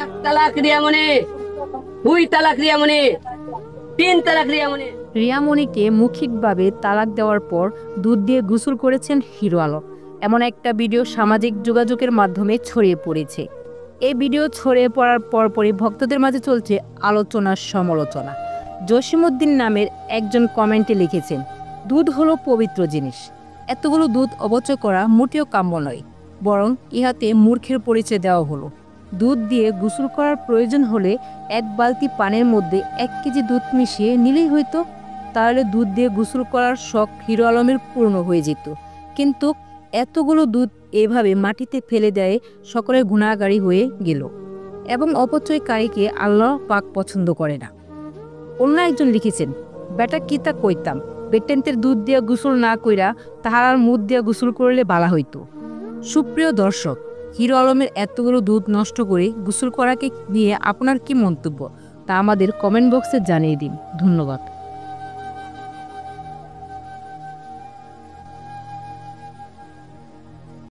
এক তালাক রিয়ামণি, দুই তালাক রিয়ামণি, তিন তালাক রিয়ামণি। রিয়ামণিকে মৌখিকভাবে তালাক দেওয়ার পর দুধ দিয়ে গোসল করেছেন হিরো আলম। এমন একটা ভিডিও সামাজিক যোগাযোগের মাধ্যমে ছড়িয়ে পড়েছে। এই ভিডিও ছড়িয়ে পড়ার পরপরই ভক্তদের মাঝে চলছে আলোচনার সমালোচনা। জসিমউদ্দিন নামের একজন কমেন্টে লিখেছেন, দুধ হলো পবিত্র জিনিস, এতগুলো দুধ অপচয় করা মোটেও কাম্য নয়, বরং ইহাতে মূর্খের পরিচয় দেওয়া হলো। দুধ দিয়ে গোসল করার প্রয়োজন হলে এক বালতি পানির মধ্যে 1 কেজি দুধ মিশিয়ে নিলেই হইতো। তাহলে দুধ দিয়ে গোসল করার শখ হিরো আলমের পূর্ণ হয়ে যেত। কিন্তু এতগুলো দুধ এভাবে মাটিতে ফেলে দেয় সকলের গুণাগারী হয়ে গেল, এবং অপচয়কারীকে আল্লাহ পাক পছন্দ করে না। অন্য একজন লিখেছেন, বেটা কিতা কইতাম, বেটেন্তের দুধ দিয়া গোসল না কইরা তাহার মুখ দিয়া গোসল করলে বালা হইতো। সুপ্রিয় দর্শক, হিরো আলমের এতগুলো দুধ নষ্ট করে গোসল করাকে নিয়ে আপনার কি মন্তব্য তা আমাদের কমেন্ট বক্সে জানিয়ে দিন। ধন্যবাদ।